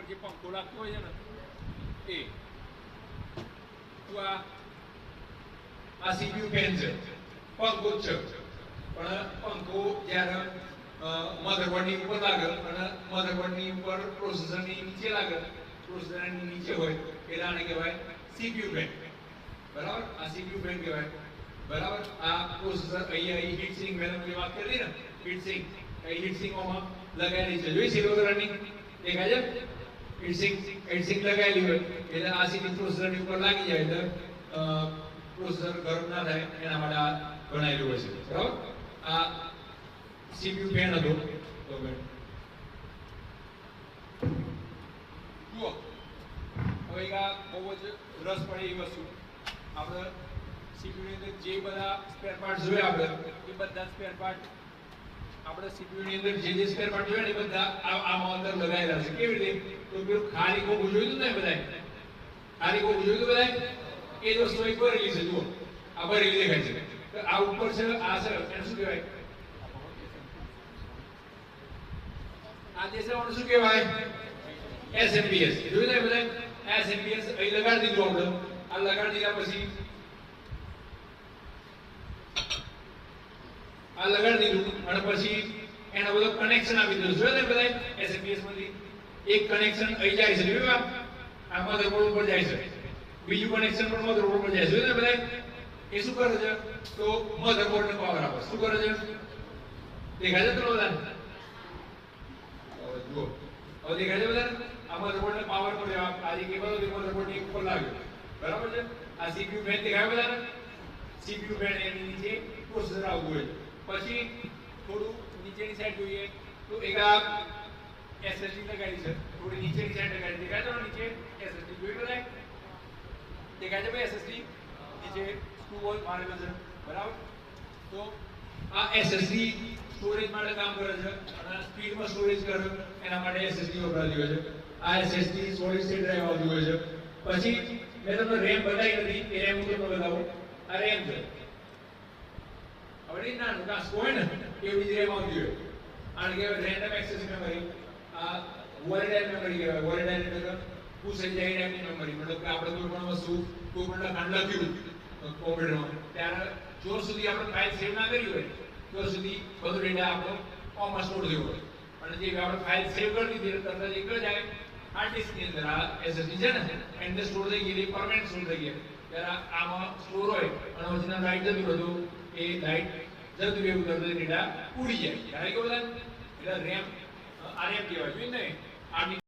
ઉપર જે પંખો લાગતો હોય છે ને એ તું આ સીપીયુ ફેન છે, પંખો જ છે, પણ પંખો જ્યારે મધરબોર્ડની ઉપર લાગે અને મધરબોર્ડની ઉપર પ્રોસેસરની નીચે લાગે, પ્રોસેસરની નીચે હોય એટલે આને કહેવાય સીપીયુ ફેન. બરાબર, આ સીપીયુ ફેન કહેવાય. બરાબર, આ પ્રોસેસર અહીંયા હીટ સિંક મેં તમને વાત કરી ને, હીટ સિંક, એ હીટ સિંકોમાં લગાવેલી છે, જોઈ સિલ્વર કલરની દેખાય છે? હીટ સિંક લગાવેલી હોય એટલે આ સીધી પ્રોસેસરની ઉપર લાગી જાય એટલે પ્રોસેસર ગરમ ના થાય એના માટે આ બનાવેલું હોય છે. બરાબર, આ સીપીયુ ફેન હતો. તો જુઓ, હવે આ બહુ જ રસ પડે એ વસ્તુ આપણે સીપીયુ ની અંદર જે બધા સ્પેર પાર્ટ જોયા આપણે એ બધા સ્પેર પાર્ટ આપણે સીપીયુ ની અંદર જે સ્પેર પાર્ટ જોયા ને એ બધા આમાં અંદર લગાવેલા છે. કેવી રીતે? તો પેલું ખાલી કોક જોયું ને બધાય, ખાલી કોક જોયું બધાય એ જ વસ્તુ એક ભરેલી છે. જુઓ, આ ભરેલી દેખાય છે. તો આ ઉપર છે, આ છે, એને શું કહેવાય? આ જે છે એને શું કહેવાય? એસએમપીએસ. જોયું ને બધાય? એસએમપીએસ અહીં લગાડી દીધું આપણે. આ લગાડી દીધા પછી આ લગાડી દીધું અને પછી એનો બધો કનેક્શન આપી દીધું. જોયું ને બધાય? એસએમપીએસ માંથી એક કનેક્શન અહીં જાય છે, જોયું? આ મધરબોર્ડ ઉપર જાય છે, બીજું કનેક્શન પણ મધરબોર્ડ ઉપર જાય છે. જોયું ને બધાય? એ શું કરે છે? તો મધરબોર્ડ ને પાવર આપે. શું કરે છે? દેખાય છે તમને બધાને? જુઓ, હવે દેખાય છે બધાને? આ મધરબોર્ડ ને પાવર પર આ જે કેબલ હતી મધરબોર્ડ ની ઉપર લાગ્યો. બરાબર છે? આ સીપીયુ ફેન દેખાય બધાને? સીપીયુ ફેન એની નીચે પ્રોસેસર આવતું હોય. પછી થોડું નીચેની સાઈડ જોઈએ તો એક આ એસએસડી લગાડી છે, થોડી નીચેની સાઈડ લગાડી. દેખાય છે નીચે એસએસડી જોઈ બધાય? દેખાય છે ભાઈ? એસએસડી નીચે સ્ક્રૂ હોલ મારેલો છે. બરાબર, તો આ એસએસડી સ્ટોરેજ માટે કામ કરે છે અને સ્પીડમાં સ્ટોરેજ કરે એના માટે એસએસડી વપરાતી હોય છે. આ એસએસડી સોલિડ સ્ટેટ ડ્રાઈવ આવતી હોય છે. પછી મેં તમને રેમ બતાવી નથી, એ રેમ હું તમને બતાવું. આ રેમ છે. હવે ના કાસ હોય ને એવી જ રેમ આવતી હોય. આને કહેવાય રેન્ડમ એક્સેસ મેમરી. આ વોલેટાઇલ મેમરી કહેવાય. વોલેટાઇલ એટલે પૂછાઈ જાય ટાઈપની મેમરી. મતલબ કે આપણે કોઈ પણ વસ્તુ, કોઈ પણ લખાણ લખ્યું કોમ્પ્યુટરમાં ત્યારે જો સુધી આપણે ફાઇલ સેવ ના કરી હોય તો સુધી બધો ડેટા આપણો ઓમાં સ્ટોર થયો હોય. અને જે આપણે ફાઇલ સેવ કરી દીધી તરત જ એક જ આવે હાર્ડ ડિસ્ક ની અંદર. આ એસએસડી છે ને એની સ્ટોર થઈ ગઈ, પરમેનન્ટ સ્ટોર થઈ ગઈ. ત્યારે આમાં સ્ટોર હોય અને પછી લાઈટ જતું હતું, એ લાઈટ જતું રહેવું તરત ડેટા ઉડી જાય. ત્યારે કેવું થાય? એટલે રેમ, આ રેમ કહેવાય. જોયું ને?